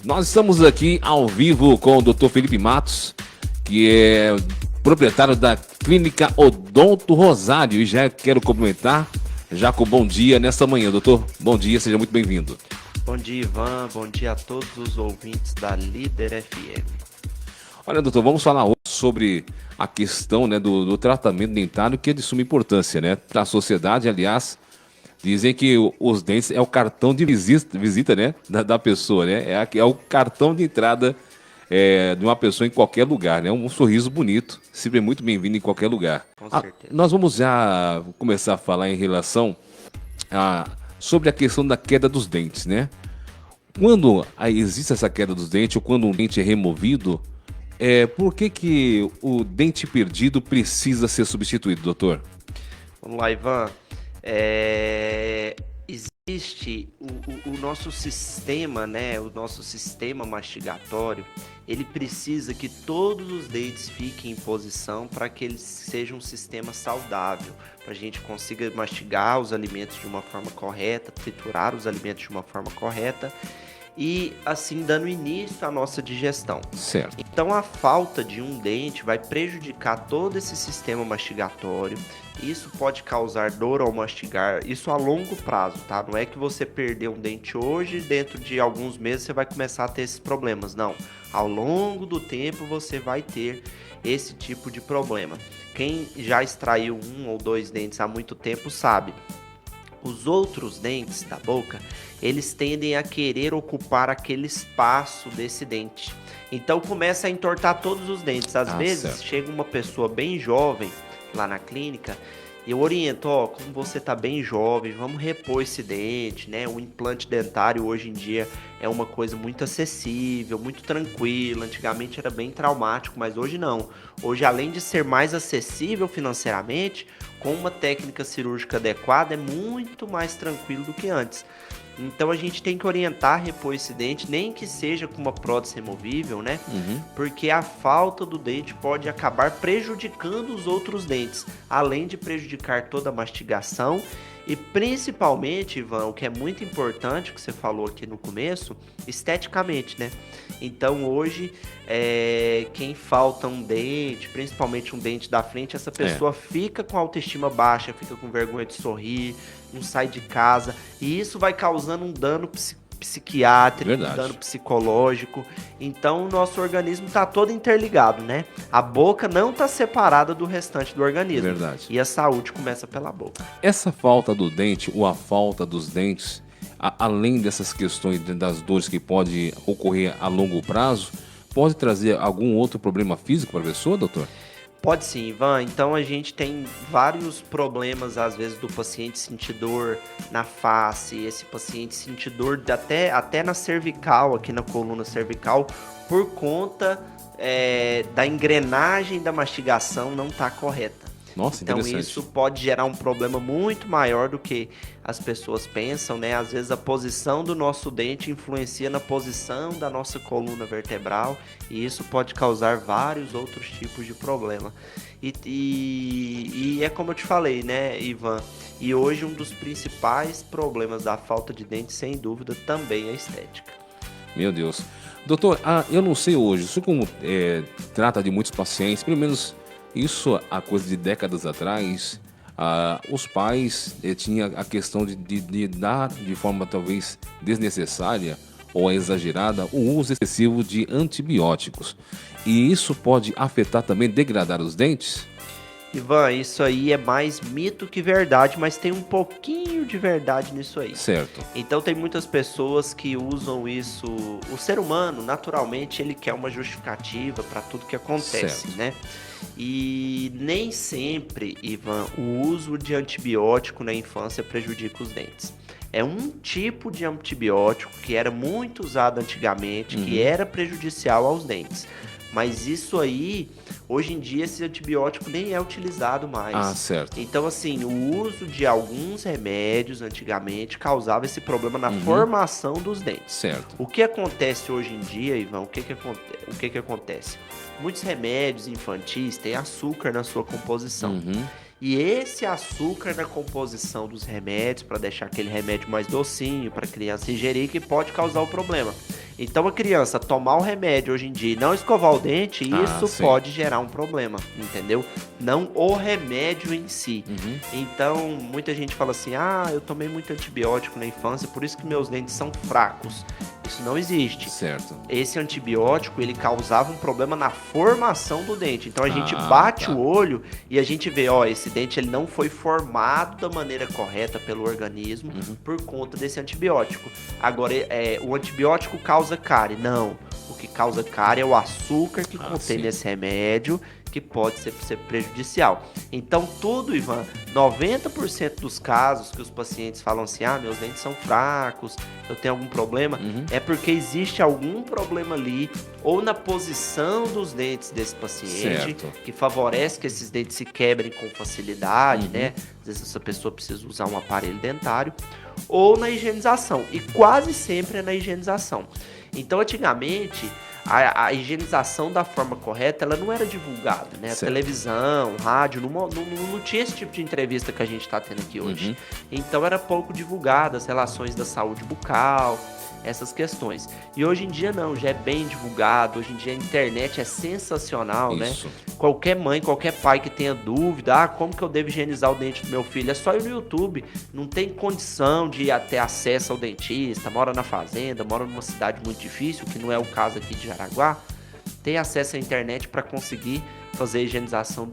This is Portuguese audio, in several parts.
Nós estamos aqui ao vivo com o Dr. Felipe Matos, que é proprietário da Clínica Odonto Rosário. E já quero cumprimentar, já com bom dia nessa manhã. Doutor, bom dia, seja muito bem-vindo. Bom dia, Ivan. Bom dia a todos os ouvintes da Líder FM. Olha, doutor, vamos falar hoje sobre a questão, né, do tratamento dentário, que é de suma importância, né, para a sociedade. Aliás, dizem que os dentes é o cartão de visita, né, da pessoa, né? É o cartão de entrada de uma pessoa em qualquer lugar, né? Um sorriso bonito, sempre muito bem-vindo em qualquer lugar. Com certeza. Nós vamos já começar a falar em relação sobre a questão da queda dos dentes, né? Quando existe essa queda dos dentes ou quando um dente é removido, por que o dente perdido precisa ser substituído, doutor? Vamos lá, Ivan. Existe o nosso sistema, né? O nosso sistema mastigatório, ele precisa que todos os dentes fiquem em posição para que ele seja um sistema saudável, para a gente consiga mastigar os alimentos de uma forma correta, triturar os alimentos de uma forma correta e assim dando início à nossa digestão. Certo. Então a falta de um dente vai prejudicar todo esse sistema mastigatório. Isso pode causar dor ao mastigar, isso a longo prazo, tá? Não é que você perdeu um dente hoje, dentro de alguns meses você vai começar a ter esses problemas, não. Ao longo do tempo você vai ter esse tipo de problema. Quem já extraiu um ou dois dentes há muito tempo sabe. Os outros dentes da boca, eles tendem a querer ocupar aquele espaço desse dente. Então começa a entortar todos os dentes. Às vezes certo. chega uma pessoa bem jovem lá na clínica e eu oriento, como você tá bem jovem, vamos repor esse dente, né? O implante dentário hoje em dia é uma coisa muito acessível, muito tranquila. Antigamente era bem traumático, mas hoje não. Hoje, além de ser mais acessível financeiramente, com uma técnica cirúrgica adequada, é muito mais tranquilo do que antes. Então a gente tem que orientar a repor esse dente, nem que seja com uma prótese removível, né? Porque a falta do dente pode acabar prejudicando os outros dentes, além de prejudicar toda a mastigação e principalmente, Ivan, o que é muito importante, que você falou aqui no começo, esteticamente, né? Então hoje, quem falta um dente, principalmente um dente da frente, essa pessoa fica com autoestima baixa, fica com vergonha de sorrir, não sai de casa, e isso vai causando um dano psiquiátrico, Verdade. um dano psicológico. Então o nosso organismo está todo interligado, né? A boca não está separada do restante do organismo. Verdade. E a saúde começa pela boca. Essa falta do dente ou a falta dos dentes, além dessas questões das dores que pode ocorrer a longo prazo, pode trazer algum outro problema físico para a pessoa, doutor? Pode sim, Ivan. Então a gente tem vários problemas, às vezes, do paciente sentir dor na face, esse paciente sentir dor até na cervical, aqui na coluna cervical, por conta da engrenagem da mastigação não estar correta. Nossa, Então interessante. isso pode gerar um problema muito maior do que as pessoas pensam, né? Às vezes a posição do nosso dente influencia na posição da nossa coluna vertebral e isso pode causar vários outros tipos de problema. E é como eu te falei, né, Ivan? E hoje um dos principais problemas da falta de dente, sem dúvida, também é a estética. Meu Deus. Doutor, eu não sei hoje, isso como trata de muitos pacientes, pelo menos isso há coisa de décadas atrás, os pais tinham a questão de dar de forma talvez desnecessária ou exagerada o uso excessivo de antibióticos. E isso pode afetar também, degradar os dentes? Ivan, isso aí é mais mito que verdade, mas tem um pouquinho de verdade nisso aí. Certo. Então tem muitas pessoas que usam isso. O ser humano, naturalmente, ele quer uma justificativa para tudo que acontece, Certo. né? E nem sempre, Ivan, o uso de antibiótico na infância prejudica os dentes. É um tipo de antibiótico que era muito usado antigamente, que era prejudicial aos dentes. Mas isso aí, hoje em dia, esse antibiótico nem é utilizado mais. Certo. Então, assim, o uso de alguns remédios antigamente causava esse problema na formação dos dentes. Certo. O que acontece hoje em dia, Ivan, o que acontece? Muitos remédios infantis têm açúcar na sua composição. E esse açúcar na composição dos remédios, para deixar aquele remédio mais docinho, para a criança ingerir, que pode causar o problema. Então a criança tomar o remédio hoje em dia e não escovar o dente, isso sim. pode gerar um problema, entendeu? Não o remédio em si. Então muita gente fala assim, eu tomei muito antibiótico na infância, por isso que meus dentes são fracos. Isso não existe. Certo. Esse antibiótico, ele causava um problema na formação do dente. Então a gente bate o olho e a gente vê, esse dente ele não foi formado da maneira correta pelo organismo por conta desse antibiótico. Agora, o antibiótico causa cárie? Não. O que causa cárie é o açúcar que contém nesse remédio, que pode ser prejudicial. Então, tudo, Ivan, 90% dos casos que os pacientes falam assim, meus dentes são fracos, eu tenho algum problema, é porque existe algum problema ali, ou na posição dos dentes desse paciente, que favorece que esses dentes se quebrem com facilidade, né? Às vezes essa pessoa precisa usar um aparelho dentário, ou na higienização, e quase sempre é na higienização. Então, antigamente, a higienização da forma correta, ela não era divulgada, né? A televisão, rádio, não tinha esse tipo de entrevista que a gente está tendo aqui hoje. Então, era pouco divulgada as relações da saúde bucal, essas questões. E hoje em dia não, já é bem divulgado, hoje em dia a internet é sensacional, né? Qualquer mãe, qualquer pai que tenha dúvida, como que eu devo higienizar o dente do meu filho? É só ir no YouTube, não tem condição de ter acesso ao dentista, mora na fazenda, mora numa cidade muito difícil, que não é o caso aqui de Jaraguá, tem acesso à internet para conseguir fazer a higienização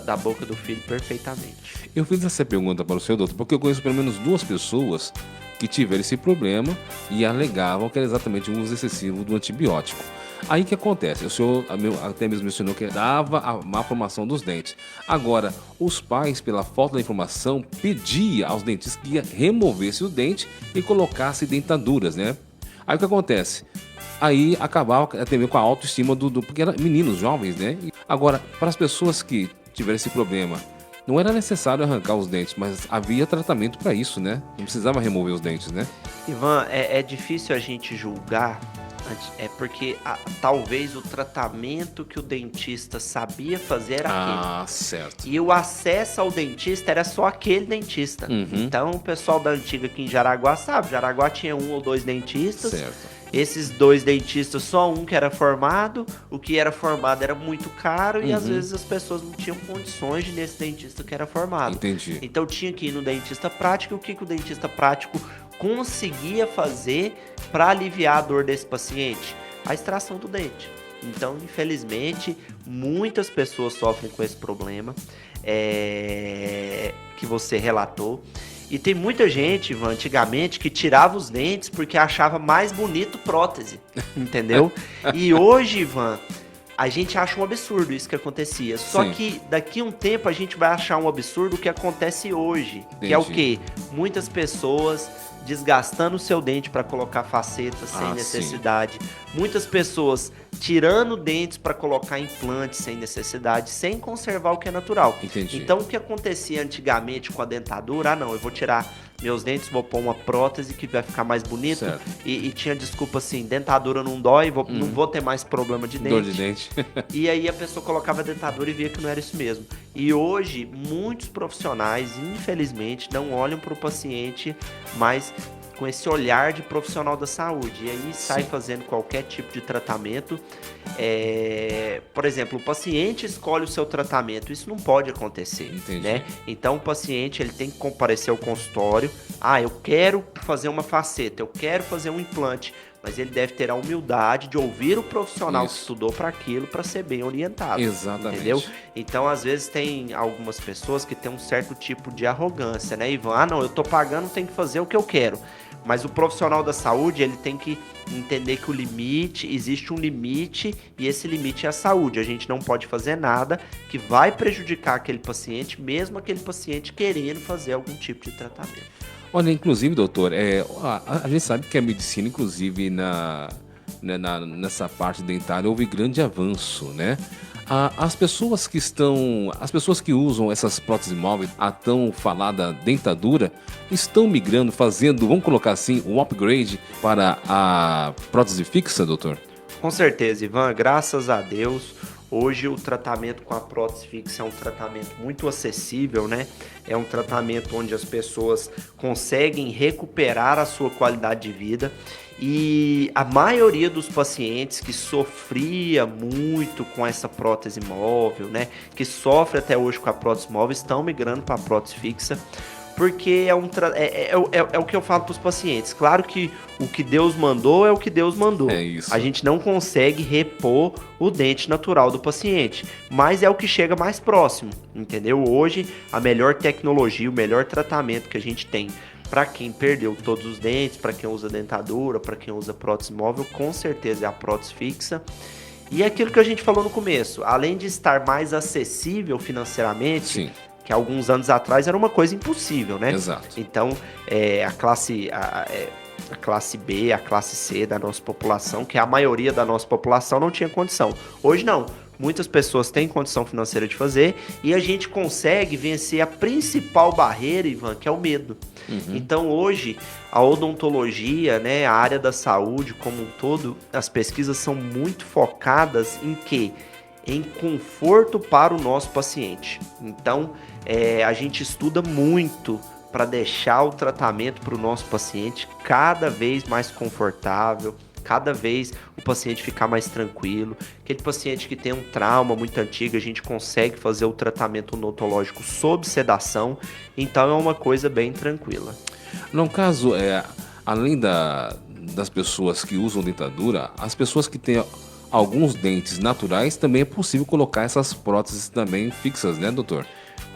da boca do filho perfeitamente. Eu fiz essa pergunta para o senhor, doutor, porque eu conheço pelo menos 2 pessoas que tiveram esse problema e alegavam que era exatamente um uso excessivo do antibiótico. Aí que acontece? O senhor até mesmo mencionou que dava a má formação dos dentes. Agora, os pais, pela falta da informação, pediam aos dentistas que removesse o dente e colocasse dentaduras, né? Aí o que acontece? Aí acabava até mesmo com a autoestima porque eram meninos jovens, né? Agora, para as pessoas que tiveram esse problema, não era necessário arrancar os dentes, mas havia tratamento para isso, né? Não precisava remover os dentes, né? Ivan, é difícil a gente julgar, porque talvez o tratamento que o dentista sabia fazer era aquele. Certo. E o acesso ao dentista era só aquele dentista. Então, o pessoal da antiga aqui em Jaraguá sabe, Jaraguá tinha 1 ou 2 dentistas. Certo. Esses 2 dentistas, só um que era formado, o que era formado era muito caro e às vezes as pessoas não tinham condições de ir nesse dentista que era formado. Entendi. Então tinha que ir no dentista prático, e o que o dentista prático conseguia fazer para aliviar a dor desse paciente? A extração do dente. Então, infelizmente, muitas pessoas sofrem com esse problema que você relatou. E tem muita gente, Ivan, antigamente, que tirava os dentes porque achava mais bonito prótese, entendeu? E hoje, Ivan, a gente acha um absurdo isso que acontecia. Só que daqui a um tempo a gente vai achar um absurdo o que acontece hoje. Que é o quê? Muitas pessoas desgastando o seu dente para colocar facetas sem necessidade. Muitas pessoas tirando dentes para colocar implantes sem necessidade, sem conservar o que é natural. Então, o que acontecia antigamente com a dentadura? Não, eu vou tirar meus dentes, vou pôr uma prótese que vai ficar mais bonito. E tinha desculpa assim, dentadura não dói, não vou ter mais problema de dente. Dor de dente. E aí a pessoa colocava a dentadura e via que não era isso mesmo. E hoje, muitos profissionais, infelizmente, não olham para o paciente mais com esse olhar de profissional da saúde. E aí sai fazendo qualquer tipo de tratamento. Por exemplo, o paciente escolhe o seu tratamento. Isso não pode acontecer, né? Então o paciente ele tem que comparecer ao consultório. Eu quero fazer uma faceta, eu quero fazer um implante. Mas ele deve ter a humildade de ouvir o profissional que estudou para aquilo, para ser bem orientado. Exatamente. Entendeu? Então, às vezes, tem algumas pessoas que têm um certo tipo de arrogância, né, Ivan? Não, eu tô pagando, tenho que fazer o que eu quero. Mas o profissional da saúde, ele tem que entender que existe um limite, e esse limite é a saúde. A gente não pode fazer nada que vai prejudicar aquele paciente, mesmo aquele paciente querendo fazer algum tipo de tratamento. Olha, inclusive, doutor, a gente sabe que a medicina, inclusive, nessa parte dentária, houve grande avanço, né? As pessoas que usam essas próteses móveis, a tão falada dentadura, estão migrando, vamos colocar assim, um upgrade para a prótese fixa, doutor? Com certeza, Ivan, graças a Deus, Hoje o tratamento com a prótese fixa é um tratamento muito acessível, né? É um tratamento onde as pessoas conseguem recuperar a sua qualidade de vida. E a maioria dos pacientes que sofria muito com essa prótese móvel, né? Que sofre até hoje com a prótese móvel, estão migrando para a prótese fixa. Porque é o que eu falo para os pacientes. Claro que o que Deus mandou é o que Deus mandou. É isso. A gente não consegue repor o dente natural do paciente, mas é o que chega mais próximo, entendeu? Hoje, a melhor tecnologia, o melhor tratamento que a gente tem para quem perdeu todos os dentes, para quem usa dentadura, para quem usa prótese móvel, com certeza é a prótese fixa. E é aquilo que a gente falou no começo, além de estar mais acessível financeiramente... Sim. Que alguns anos atrás era uma coisa impossível, né? Exato. Então, a classe B, a classe C da nossa população, que a maioria da nossa população não tinha condição. Hoje não. Muitas pessoas têm condição financeira de fazer e a gente consegue vencer a principal barreira, Ivan, que é o medo. Então, hoje, a odontologia, né, a área da saúde como um todo, as pesquisas são muito focadas em quê? Em conforto para o nosso paciente. Então, a gente estuda muito para deixar o tratamento para o nosso paciente cada vez mais confortável, cada vez o paciente ficar mais tranquilo. Aquele paciente que tem um trauma muito antigo, a gente consegue fazer o tratamento odontológico sob sedação, então é uma coisa bem tranquila. No caso, além das pessoas que usam dentadura, as pessoas que têm alguns dentes naturais, também é possível colocar essas próteses também fixas, né, doutor?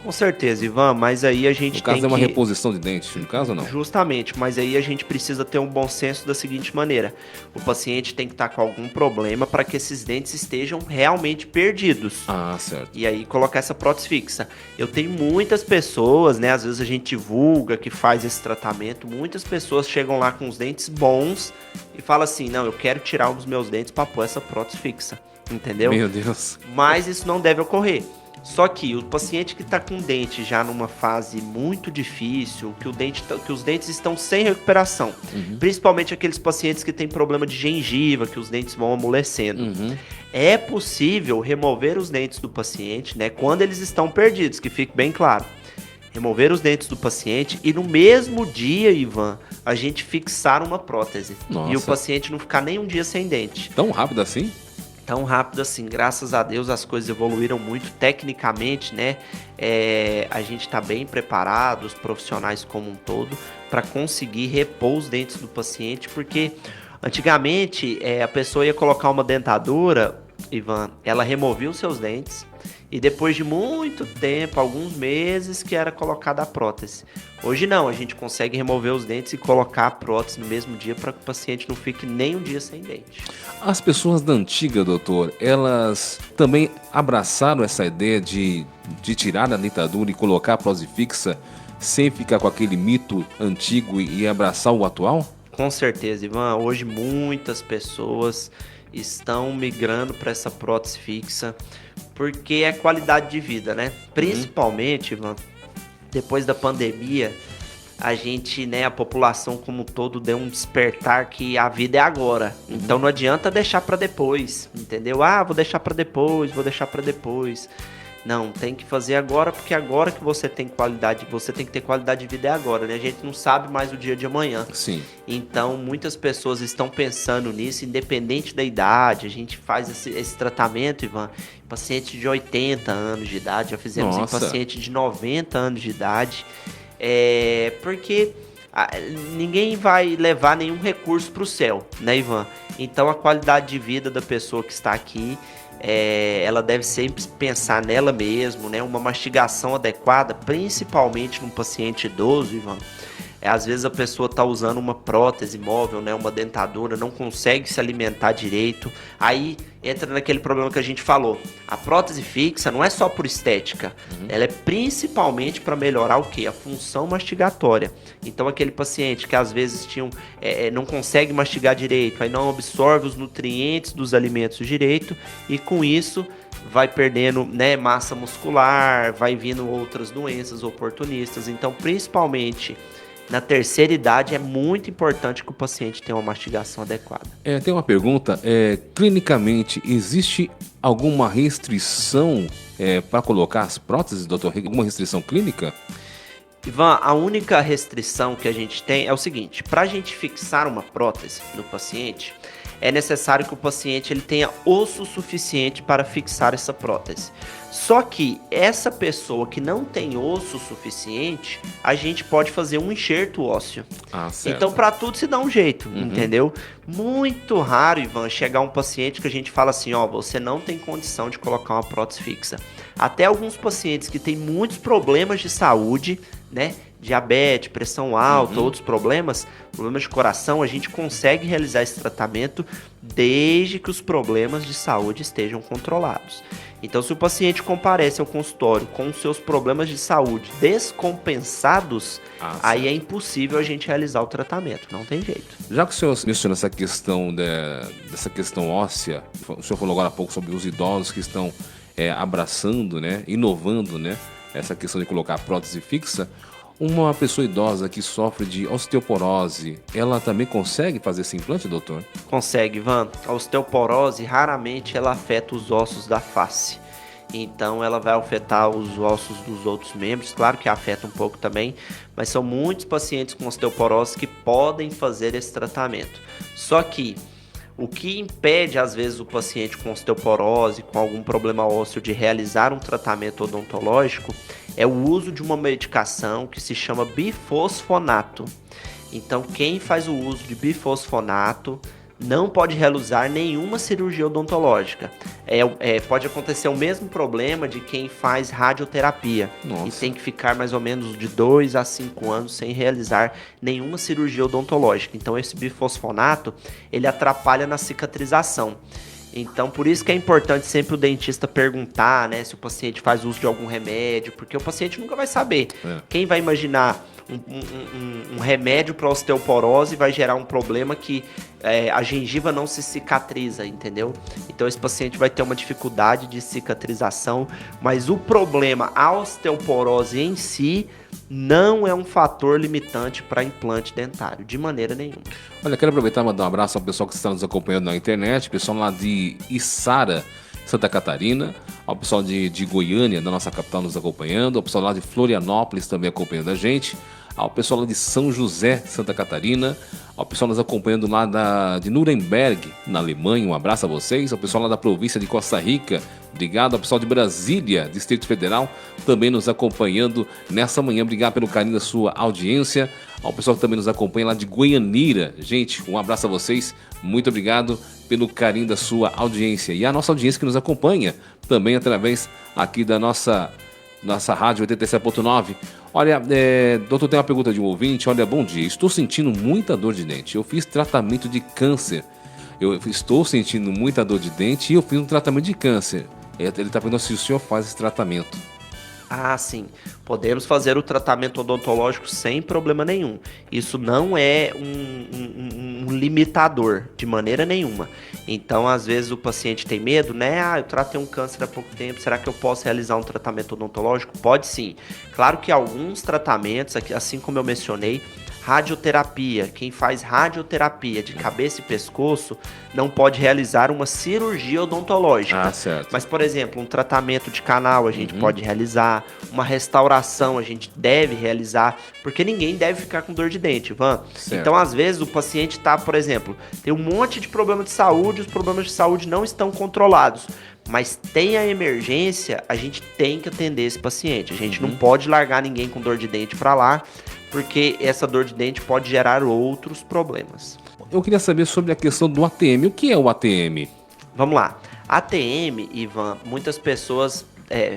Com certeza, Ivan, mas aí a gente No caso tem é uma que... reposição de dente, no caso ou não? Justamente, mas aí a gente precisa ter um bom senso da seguinte maneira. O paciente tem que estar com algum problema para que esses dentes estejam realmente perdidos. Ah, certo. E aí colocar essa prótese fixa. Eu tenho muitas pessoas, né? Às vezes a gente divulga que faz esse tratamento. Muitas pessoas chegam lá com os dentes bons e falam assim, não, eu quero tirar um dos meus dentes para pôr essa prótese fixa. Entendeu? Meu Deus. Mas isso não deve ocorrer. Só que o paciente que está com o dente já numa fase muito difícil, que os dentes estão sem recuperação, principalmente aqueles pacientes que têm problema de gengiva, que os dentes vão amolecendo, é possível remover os dentes do paciente, né, quando eles estão perdidos, que fique bem claro. Remover os dentes do paciente e no mesmo dia, Ivan, a gente fixar uma prótese. Nossa. E o paciente não ficar nem um dia sem dente. Tão rápido assim? Tão rápido assim, graças a Deus as coisas evoluíram muito tecnicamente, né? A gente está bem preparado, os profissionais como um todo, para conseguir repor os dentes do paciente, porque antigamente a pessoa ia colocar uma dentadura, Ivan, ela removia os seus dentes e depois de muito tempo, alguns meses, que era colocada a prótese. Hoje não, a gente consegue remover os dentes e colocar a prótese no mesmo dia para que o paciente não fique nem um dia sem dente. As pessoas da antiga, doutor, elas também abraçaram essa ideia de tirar a dentadura e colocar a prótese fixa sem ficar com aquele mito antigo e abraçar o atual? Com certeza, Ivan. Hoje muitas pessoas estão migrando para essa prótese fixa porque é qualidade de vida, né? Principalmente, Ivan, depois da pandemia, a gente, né, a população como um todo deu um despertar que a vida é agora. Então não adianta deixar para depois, entendeu? Ah, vou deixar para depois. Não, tem que fazer agora, porque agora que você tem qualidade, você tem que ter qualidade de vida é agora, né? A gente não sabe mais o dia de amanhã. Sim. Então, muitas pessoas estão pensando nisso, independente da idade. A gente faz esse tratamento, Ivan, em paciente de 80 anos de idade, já fizemos em paciente de 90 anos de idade. Porque ninguém vai levar nenhum recurso para o céu, né, Ivan? Então, a qualidade de vida da pessoa que está aqui, ela deve sempre pensar nela mesmo, né? Uma mastigação adequada, principalmente num paciente idoso, Ivan. Às vezes a pessoa está usando uma prótese móvel, né? Uma dentadura, não consegue se alimentar direito. Aí entra naquele problema que a gente falou. A prótese fixa não é só por estética. Ela é principalmente para melhorar o quê? A função mastigatória. Então aquele paciente que às vezes não consegue mastigar direito, aí não absorve os nutrientes dos alimentos direito e com isso vai perdendo, né, massa muscular, vai vindo outras doenças oportunistas. Então principalmente na terceira idade é muito importante que o paciente tenha uma mastigação adequada. Tem uma pergunta, clinicamente existe alguma restrição para colocar as próteses, doutor? Alguma restrição clínica? Ivan, a única restrição que a gente tem é o seguinte: para a gente fixar uma prótese no paciente, é necessário que o paciente ele tenha osso suficiente para fixar essa prótese. Só que essa pessoa que não tem osso suficiente, a gente pode fazer um enxerto ósseo. Certo. Então, para tudo se dá um jeito, entendeu? Muito raro, Ivan, chegar um paciente que a gente fala assim, ó, você não tem condição de colocar uma prótese fixa. Até alguns pacientes que têm muitos problemas de saúde, né? Diabetes, pressão alta, outros problemas de coração, a gente consegue realizar esse tratamento desde que os problemas de saúde estejam controlados. Então, se o paciente comparece ao consultório com os seus problemas de saúde descompensados, aí é impossível a gente realizar o tratamento, não tem jeito. Já que o senhor mencionou essa questão dessa questão óssea, o senhor falou agora há pouco sobre os idosos que estão abraçando, né, inovando, né, essa questão de colocar prótese fixa. Uma pessoa idosa que sofre de osteoporose, ela também consegue fazer esse implante, doutor? Consegue, Ivan. A osteoporose, raramente ela afeta os ossos da face. Então, ela vai afetar os ossos dos outros membros. Claro que afeta um pouco também, mas são muitos pacientes com osteoporose que podem fazer esse tratamento. Só que o que impede, às vezes, o paciente com osteoporose, com algum problema ósseo, de realizar um tratamento odontológico é o uso de uma medicação que se chama bifosfonato. Então, quem faz o uso de bifosfonato não pode realizar nenhuma cirurgia odontológica. Pode acontecer o mesmo problema de quem faz radioterapia. Nossa. E tem que ficar mais ou menos de 2 a 5 anos sem realizar nenhuma cirurgia odontológica. Então, esse bifosfonato, ele atrapalha na cicatrização. Então, por isso que é importante sempre o dentista perguntar, né, se o paciente faz uso de algum remédio, porque o paciente nunca vai saber. Quem vai imaginar um remédio para osteoporose vai gerar um problema que a gengiva não se cicatriza, entendeu? Então, esse paciente vai ter uma dificuldade de cicatrização, mas o problema, a osteoporose em si, não é um fator limitante para implante dentário, de maneira nenhuma. Olha, quero aproveitar e mandar um abraço ao pessoal que está nos acompanhando na internet, pessoal lá de Içara, Santa Catarina, ao pessoal de Goiânia, da nossa capital, nos acompanhando, ao pessoal lá de Florianópolis também acompanhando a gente, ao pessoal lá de São José, Santa Catarina, ao pessoal nos acompanhando lá de Nuremberg, na Alemanha, um abraço a vocês, ao pessoal lá da província de Costa Rica, obrigado, ao pessoal de Brasília, Distrito Federal, também nos acompanhando nessa manhã, obrigado pelo carinho da sua audiência, ao pessoal que também nos acompanha lá de Goianira, gente, um abraço a vocês, muito obrigado pelo carinho da sua audiência, e a nossa audiência que nos acompanha, também através aqui da nossa rádio 87.9. Olha, doutor, tem uma pergunta de um ouvinte. Olha, bom dia, estou sentindo muita dor de dente. Eu fiz tratamento de câncer. Eu estou sentindo muita dor de dente e eu fiz um tratamento de câncer. Ele está perguntando se o senhor faz esse tratamento. Ah, sim. Podemos fazer o tratamento odontológico sem problema nenhum. Isso não é um limitador, de maneira nenhuma. Então, às vezes, o paciente tem medo, né? Eu tratei um câncer há pouco tempo, será que eu posso realizar um tratamento odontológico? Pode sim. Claro que alguns tratamentos, assim como eu mencionei, radioterapia, quem faz radioterapia de cabeça e pescoço não pode realizar uma cirurgia odontológica. Certo. Mas, por exemplo, um tratamento de canal a gente pode realizar, uma restauração a gente deve realizar, porque ninguém deve ficar com dor de dente, Ivan. Certo. Então, às vezes, o paciente tá, por exemplo, tem um monte de problema de saúde, os problemas de saúde não estão controlados. Mas tem a emergência, a gente tem que atender esse paciente. A gente não pode largar ninguém com dor de dente para lá, porque essa dor de dente pode gerar outros problemas. Eu queria saber sobre a questão do ATM. O que é o ATM? Vamos lá. ATM, Ivan, muitas pessoas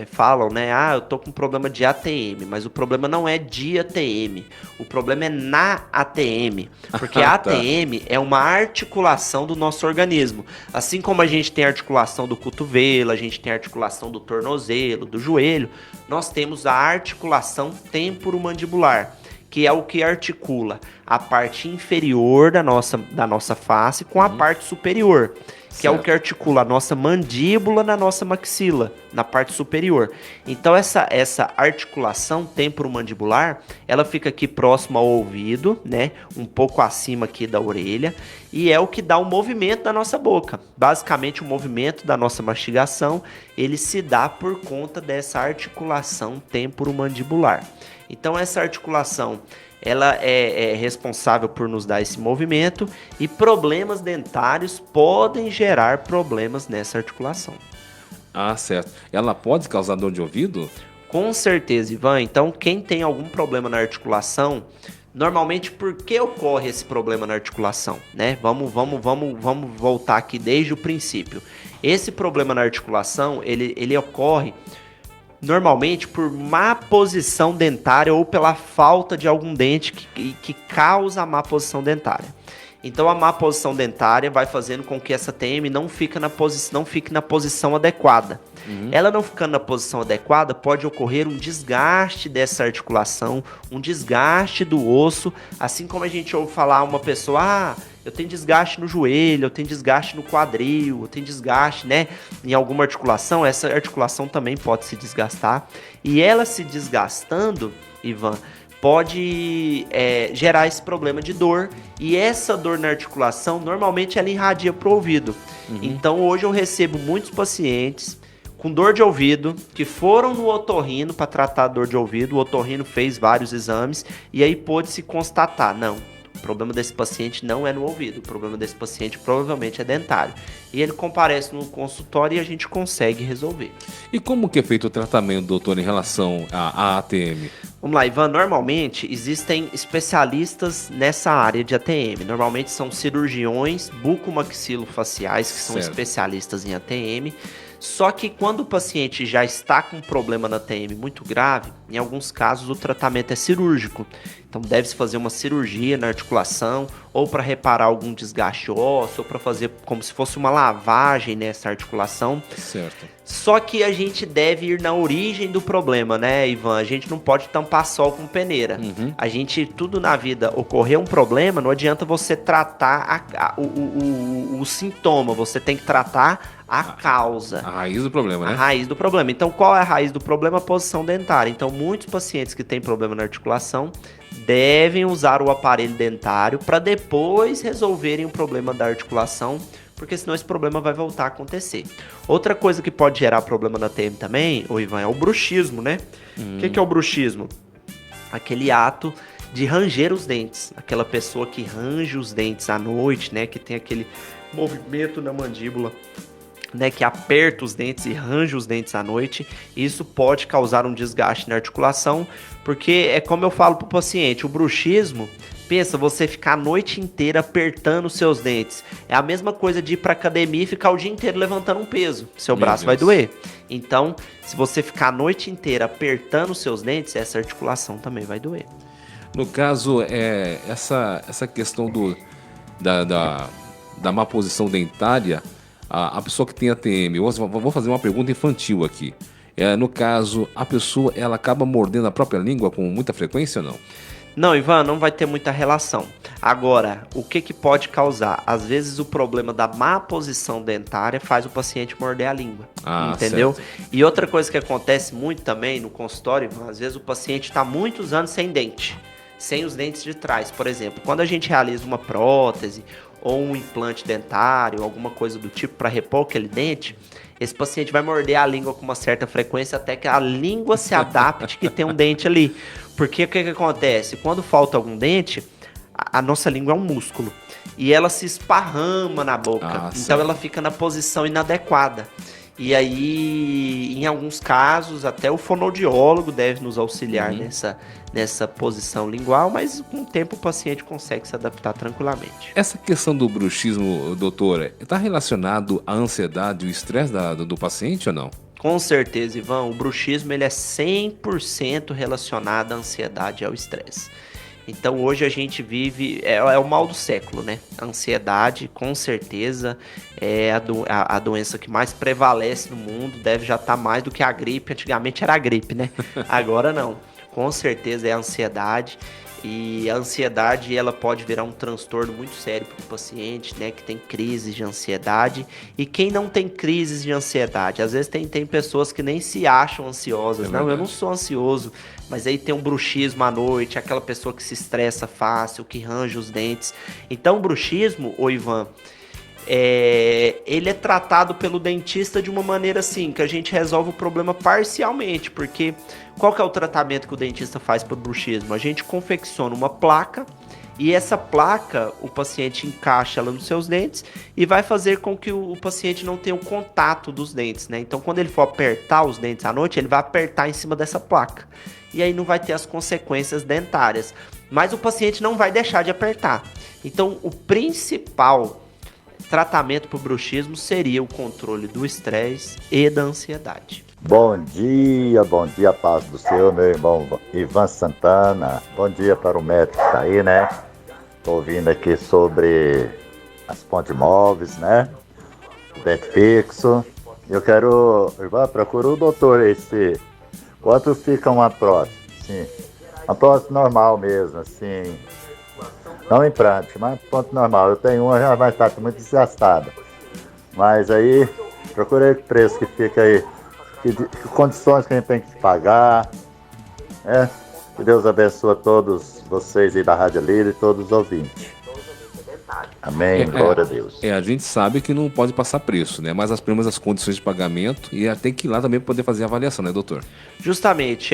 falam, né? Eu tô com problema de ATM, mas o problema não é de ATM. O problema é na ATM. Porque a ATM é uma articulação do nosso organismo. Assim como a gente tem a articulação do cotovelo, a gente tem a articulação do tornozelo, do joelho, nós temos a articulação temporomandibular, que é o que articula a parte inferior da nossa face com a parte superior, que é o que articula a nossa mandíbula na nossa maxila, na parte superior. Então essa articulação temporomandibular, ela fica aqui próxima ao ouvido, né, um pouco acima aqui da orelha, e é o que dá o movimento da nossa boca. Basicamente o movimento da nossa mastigação, ele se dá por conta dessa articulação temporomandibular. Então essa articulação, ela é responsável por nos dar esse movimento, e problemas dentários podem gerar problemas nessa articulação. Ah, certo. Ela pode causar dor de ouvido? Com certeza, Ivan. Então, quem tem algum problema na articulação, normalmente, por que ocorre esse problema na articulação, né? Vamos voltar aqui desde o princípio. Esse problema na articulação, ele ocorre normalmente por má posição dentária ou pela falta de algum dente que causa a má posição dentária. Então a má posição dentária vai fazendo com que essa TM não fique na posição adequada. Ela não ficando na posição adequada, pode ocorrer um desgaste dessa articulação, um desgaste do osso, assim como a gente ouve falar uma pessoa, eu tenho desgaste no joelho, eu tenho desgaste no quadril, eu tenho desgaste, né, em alguma articulação. Essa articulação também pode se desgastar, e ela se desgastando, Ivan, pode gerar esse problema de dor, e essa dor na articulação, normalmente ela irradia para o ouvido. Então hoje eu recebo muitos pacientes com dor de ouvido, que foram no otorrino para tratar a dor de ouvido, o otorrino fez vários exames, e aí pôde-se constatar, não, o problema desse paciente não é no ouvido, o problema desse paciente provavelmente é dentário. E ele comparece no consultório e a gente consegue resolver. E como que é feito o tratamento, doutor, em relação à ATM? Vamos lá, Ivan, normalmente existem especialistas nessa área de ATM. Normalmente são cirurgiões bucomaxilofaciais que são especialistas em ATM. Só que quando o paciente já está com um problema na TM muito grave, em alguns casos o tratamento é cirúrgico. Então deve-se fazer uma cirurgia na articulação, ou para reparar algum desgaste ósseo, ou para fazer como se fosse uma lavagem nessa articulação. Certo. Só que a gente deve ir na origem do problema, né, Ivan? A gente não pode tampar sol com peneira. A gente, tudo na vida, ocorrer um problema, não adianta você tratar o sintoma, você tem que tratar a causa. A raiz do problema, né? A raiz do problema. Então, qual é a raiz do problema? A posição dentária. Então, muitos pacientes que têm problema na articulação devem usar o aparelho dentário para depois resolverem o problema da articulação, porque senão esse problema vai voltar a acontecer. Outra coisa que pode gerar problema na TM também, ô Ivan, é o bruxismo, né? O que é o bruxismo? Aquele ato de ranger os dentes. Aquela pessoa que range os dentes à noite, né? Que tem aquele movimento na mandíbula, né, que aperta os dentes e range os dentes à noite. Isso pode causar um desgaste na articulação, porque é como eu falo para o paciente, o bruxismo, pensa, você ficar a noite inteira apertando os seus dentes. É a mesma coisa de ir para academia e ficar o dia inteiro levantando um peso. Seu braço vai doer. Então, se você ficar a noite inteira apertando os seus dentes, essa articulação também vai doer. No caso, essa questão da má posição dentária, a pessoa que tem ATM, vou fazer uma pergunta infantil aqui. No caso, a pessoa ela acaba mordendo a própria língua com muita frequência ou não? Não, Ivan, não vai ter muita relação. Agora, o que pode causar? Às vezes o problema da má posição dentária faz o paciente morder a língua, entendeu? Certo. E outra coisa que acontece muito também no consultório, Ivan, às vezes o paciente está muitos anos sem dente, sem os dentes de trás. Por exemplo, quando a gente realiza uma prótese ou um implante dentário, alguma coisa do tipo para repor aquele dente, esse paciente vai morder a língua com uma certa frequência até que a língua se adapte que tem um dente ali. Porque o que acontece? Quando falta algum dente, a nossa língua é um músculo e ela se esparrama na boca, então ela fica na posição inadequada. E aí, em alguns casos, até o fonoaudiólogo deve nos auxiliar nessa posição lingual, mas com o tempo o paciente consegue se adaptar tranquilamente. Essa questão do bruxismo, doutora, está relacionado à ansiedade e o estresse do paciente ou não? Com certeza, Ivan. O bruxismo ele é 100% relacionado à ansiedade e ao estresse. Então hoje a gente vive, é o mal do século, né? A ansiedade, com certeza, é a doença que mais prevalece no mundo, deve já estar mais do que a gripe. Antigamente era a gripe, né? Agora não. Com certeza é a ansiedade. E a ansiedade, ela pode virar um transtorno muito sério para o paciente, né, que tem crises de ansiedade. E quem não tem crises de ansiedade? Às vezes tem pessoas que nem se acham ansiosas. Não, eu não sou ansioso, mas aí tem um bruxismo à noite, aquela pessoa que se estressa fácil, que range os dentes. Então, o bruxismo, ô Ivan, ele é tratado pelo dentista de uma maneira assim, que a gente resolve o problema parcialmente, porque qual que é o tratamento que o dentista faz para o bruxismo? A gente confecciona uma placa e essa placa o paciente encaixa ela nos seus dentes e vai fazer com que o paciente não tenha o contato dos dentes, né? Então, quando ele for apertar os dentes à noite, ele vai apertar em cima dessa placa e aí não vai ter as consequências dentárias, mas o paciente não vai deixar de apertar. Então, o principal tratamento para o bruxismo seria o controle do estresse e da ansiedade. Bom dia, paz do Senhor, meu irmão Ivan Santana. Bom dia para o médico que tá aí, né? Tô ouvindo aqui sobre as pontes móveis, né? O dente fixo. Eu quero, Ivan, procura o doutor aí, quanto fica uma prótese? Sim, uma prótese normal mesmo, assim. Não implante, mas ponto normal. Eu tenho uma, já vai estar muito desgastada. Mas aí, procurei o preço que fica aí. Que condições que a gente tem que pagar. Que Deus abençoe todos vocês aí da Rádio Líder e todos os ouvintes. Amém, glória a Deus. A gente sabe que não pode passar preço, né? Mas as primeiras condições de pagamento e tem que ir lá também para poder fazer a avaliação, né, doutor? Justamente,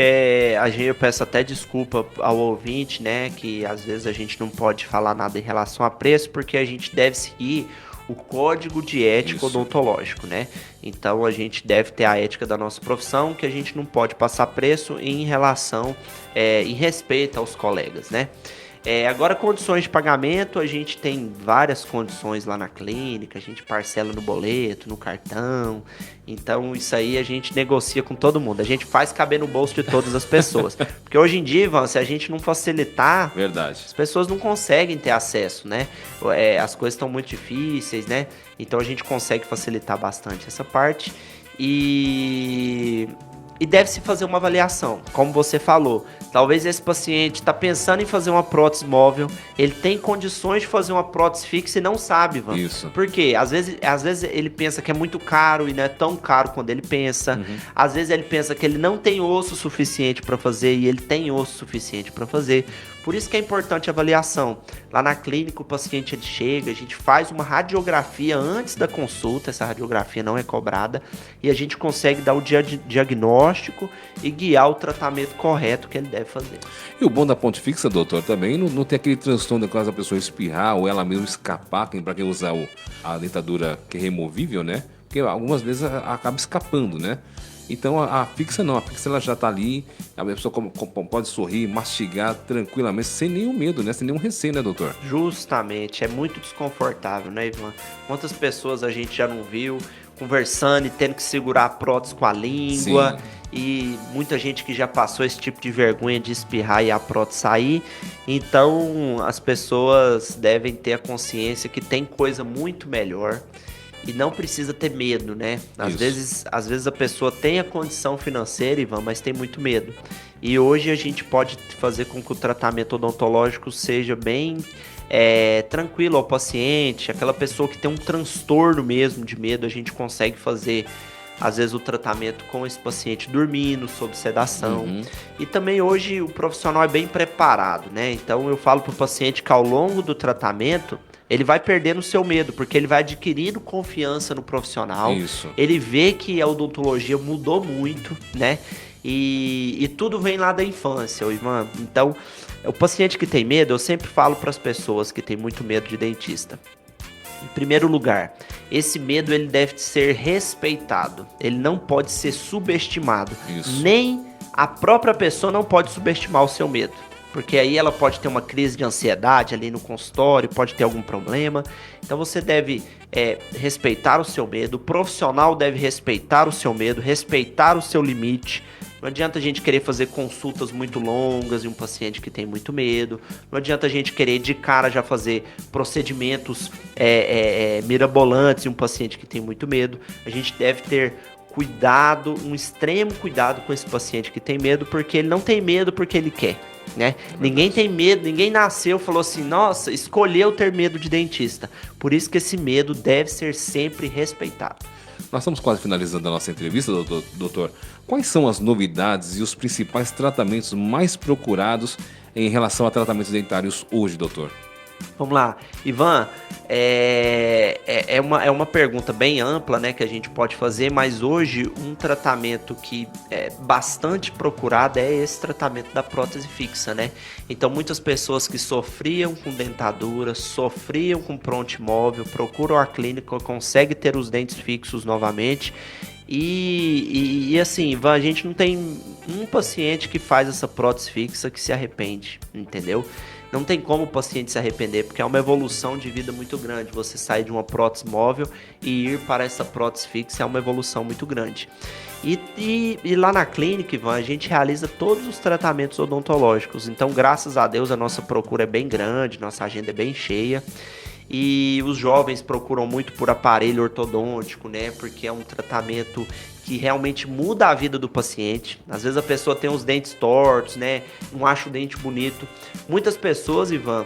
eu peço até desculpa ao ouvinte, né? Que às vezes a gente não pode falar nada em relação a preço, porque a gente deve seguir o código de ética odontológico, né? Então a gente deve ter a ética da nossa profissão, que a gente não pode passar preço em relação, em respeito aos colegas, né? Agora, condições de pagamento, a gente tem várias condições lá na clínica, a gente parcela no boleto, no cartão, então isso aí a gente negocia com todo mundo, a gente faz caber no bolso de todas as pessoas, porque hoje em dia, Ivan, se a gente não facilitar, verdade, as pessoas não conseguem ter acesso, né? As coisas estão muito difíceis, né? Então a gente consegue facilitar bastante essa parte e deve-se fazer uma avaliação, como você falou. Talvez esse paciente está pensando em fazer uma prótese móvel, ele tem condições de fazer uma prótese fixa e não sabe, Ivan. Isso. Por quê? Às vezes ele pensa que é muito caro e não é tão caro quando ele pensa. Às vezes ele pensa que ele não tem osso suficiente para fazer e ele tem osso suficiente para fazer. Por isso que é importante a avaliação. Lá na clínica o paciente ele chega, a gente faz uma radiografia antes da consulta, essa radiografia não é cobrada, e a gente consegue dar o diagnóstico e guiar o tratamento correto que ele deve fazer. E o bom da ponte fixa, doutor, também não tem aquele transtorno da a pessoa espirrar ou ela mesmo escapar, para quem usar a dentadura que é removível, né? Porque algumas vezes acaba escapando, né? Então a fixa não, a fixa ela já tá ali, a pessoa pode sorrir, mastigar tranquilamente, sem nenhum medo, né? Sem nenhum receio, né, doutor? Justamente, é muito desconfortável, né, Ivan? Quantas pessoas a gente já não viu conversando e tendo que segurar a prótese com a língua. Sim. E muita gente que já passou esse tipo de vergonha de espirrar e a prótese sair. Então as pessoas devem ter a consciência que tem coisa muito melhor. E não precisa ter medo, né? Às vezes a pessoa tem a condição financeira, Ivan, mas tem muito medo. E hoje a gente pode fazer com que o tratamento odontológico seja bem tranquilo ao paciente. Aquela pessoa que tem um transtorno mesmo de medo, a gente consegue fazer, às vezes, o tratamento com esse paciente dormindo, sob sedação. E também hoje o profissional é bem preparado, né? Então eu falo para o paciente que ao longo do tratamento ele vai perdendo o seu medo, porque ele vai adquirindo confiança no profissional. Isso. Ele vê que a odontologia mudou muito, né? E tudo vem lá da infância, Ivan. Então, o paciente que tem medo, eu sempre falo para as pessoas que têm muito medo de dentista. Em primeiro lugar, esse medo ele deve ser respeitado. Ele não pode ser subestimado. Isso. Nem a própria pessoa não pode subestimar o seu medo. Porque aí ela pode ter uma crise de ansiedade ali no consultório, pode ter algum problema. Então você deve respeitar o seu medo, o profissional deve respeitar o seu medo, respeitar o seu limite. Não adianta a gente querer fazer consultas muito longas em um paciente que tem muito medo. Não adianta a gente querer de cara já fazer procedimentos mirabolantes em um paciente que tem muito medo. A gente deve ter cuidado, um extremo cuidado com esse paciente que tem medo, porque ele não tem medo porque ele quer. né? Ninguém tem medo, ninguém nasceu e falou assim, nossa, escolheu ter medo de dentista. Por isso que esse medo deve ser sempre respeitado. Nós estamos quase finalizando a nossa entrevista, doutor. Quais são as novidades e os principais tratamentos mais procurados em relação a tratamentos dentários hoje, doutor? Vamos lá, Ivan, é uma pergunta bem ampla, né, que a gente pode fazer, mas hoje um tratamento que é bastante procurado é esse tratamento da prótese fixa, né? Então muitas pessoas que sofriam com dentadura, sofriam com pronto imóvel, procuram a clínica, conseguem ter os dentes fixos novamente. E assim, Ivan, a gente não tem um paciente que faz essa prótese fixa que se arrepende, entendeu? Não tem como o paciente se arrepender, porque é uma evolução de vida muito grande. Você sair de uma prótese móvel e ir para essa prótese fixa é uma evolução muito grande. E lá na clínica, Ivan, a gente realiza todos os tratamentos odontológicos. Então, graças a Deus, a nossa procura é bem grande, nossa agenda é bem cheia. E os jovens procuram muito por aparelho ortodôntico, né? Porque é um tratamento que realmente muda a vida do paciente. Às vezes a pessoa tem os dentes tortos, né? Não acha o dente bonito. Muitas pessoas, Ivan,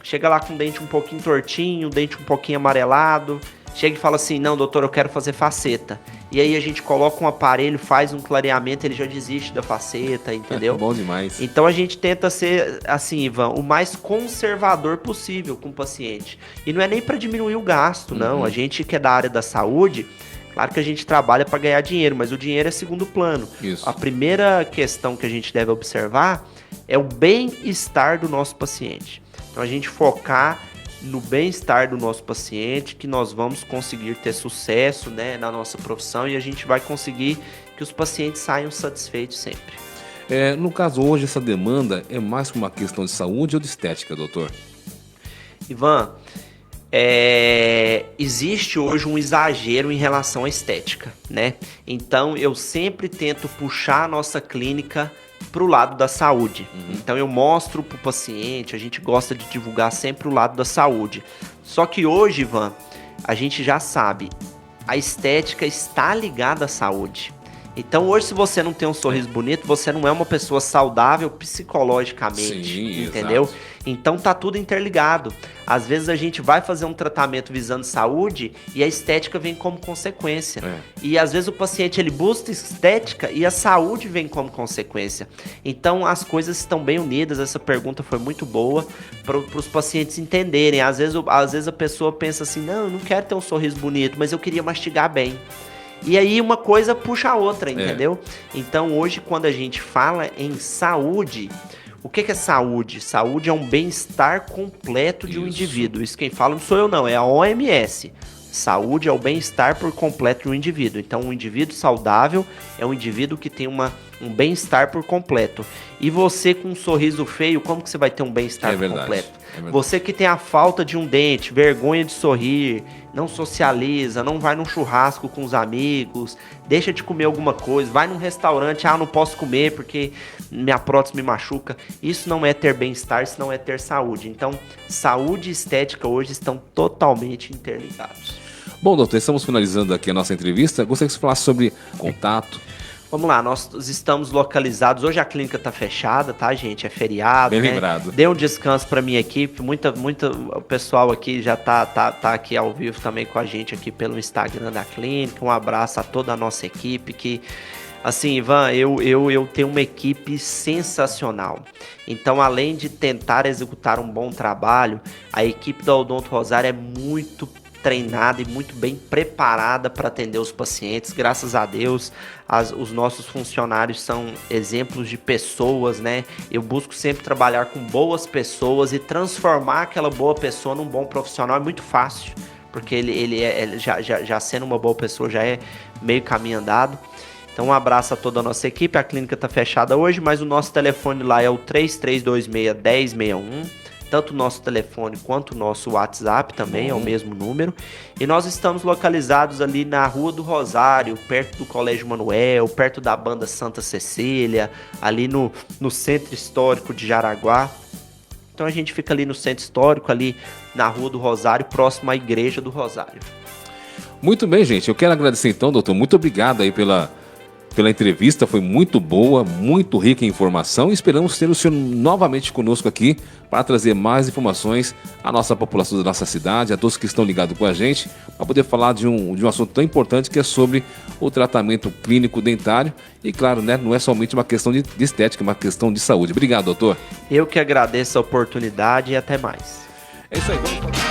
chega lá com o dente um pouquinho tortinho, o dente um pouquinho amarelado, chega e fala assim, não, doutor, eu quero fazer faceta. E aí a gente coloca um aparelho, faz um clareamento, ele já desiste da faceta, entendeu? É bom demais. Então a gente tenta ser, assim, Ivan, o mais conservador possível com o paciente. E não é nem para diminuir o gasto, não. A gente que é da área da saúde, claro que a gente trabalha para ganhar dinheiro, mas o dinheiro é segundo plano. Isso. A primeira questão que a gente deve observar é o bem-estar do nosso paciente. Então a gente focar no bem-estar do nosso paciente, que nós vamos conseguir ter sucesso, né, na nossa profissão, e a gente vai conseguir que os pacientes saiam satisfeitos sempre. No caso hoje, essa demanda é mais por uma questão de saúde ou de estética, doutor? Ivan, existe hoje um exagero em relação à estética, né? Então eu sempre tento puxar a nossa clínica para o lado da saúde. Então eu mostro para o paciente, a gente gosta de divulgar sempre o lado da saúde. Só que hoje, Ivan, a gente já sabe, a estética está ligada à saúde. Então hoje, se você não tem um sorriso bonito, você não é uma pessoa saudável psicologicamente. Sim, entendeu? Exato. Então tá tudo interligado. Às vezes a gente vai fazer um tratamento visando saúde e a estética vem como consequência. E às vezes o paciente ele busca estética e a saúde vem como consequência. Então as coisas estão bem unidas. Essa pergunta foi muito boa para os pacientes entenderem. Às vezes a pessoa pensa assim, não, eu não quero ter um sorriso bonito, mas eu queria mastigar bem. E aí uma coisa puxa a outra, entendeu? Então hoje quando a gente fala em saúde, o que é saúde? Saúde é um bem-estar completo de um indivíduo. Isso quem fala não sou eu não, é a OMS. Saúde é o bem-estar por completo de um indivíduo. Então um indivíduo saudável é um indivíduo que tem um bem-estar por completo. E você com um sorriso feio, como que você vai ter um bem-estar por completo? Você que tem a falta de um dente, vergonha de sorrir, não socializa, não vai num churrasco com os amigos, deixa de comer alguma coisa, vai num restaurante, não posso comer porque minha prótese me machuca. Isso não é ter bem-estar, isso não é ter saúde. Então, saúde e estética hoje estão totalmente interligados. Bom, doutor, estamos finalizando aqui a nossa entrevista. Gostaria que você falasse sobre contato. Vamos lá, nós estamos localizados. Hoje a clínica tá fechada, tá, gente? É feriado. Bem né? lembrado. Dê um descanso para minha equipe. O pessoal aqui já tá aqui ao vivo também com a gente aqui pelo Instagram da clínica. Um abraço a toda a nossa equipe que, assim, Ivan, eu tenho uma equipe sensacional. Então, além de tentar executar um bom trabalho, a equipe da Odonto Rosário é muito treinada e muito bem preparada para atender os pacientes. Graças a Deus, os nossos funcionários são exemplos de pessoas, né? Eu busco sempre trabalhar com boas pessoas e transformar aquela boa pessoa num bom profissional é muito fácil, porque ele já sendo uma boa pessoa já é meio caminho andado. Então um abraço a toda a nossa equipe. A clínica está fechada hoje, mas o nosso telefone lá é o 3326-1061. Tanto o nosso telefone quanto o nosso WhatsApp também é o mesmo número. E nós estamos localizados ali na Rua do Rosário, perto do Colégio Manuel, perto da Banda Santa Cecília, ali no Centro Histórico de Jaraguá. Então a gente fica ali no Centro Histórico, ali na Rua do Rosário, próximo à Igreja do Rosário. Muito bem, gente. Eu quero agradecer então, doutor. Muito obrigado aí pela pela entrevista, foi muito boa, muito rica em informação. E esperamos ter o senhor novamente conosco aqui para trazer mais informações à nossa população da nossa cidade, a todos que estão ligados com a gente, para poder falar de um assunto tão importante que é sobre o tratamento clínico dentário. E claro, né, não é somente uma questão de estética, é uma questão de saúde. Obrigado, doutor. Eu que agradeço a oportunidade e até mais. É isso aí, vamos falar.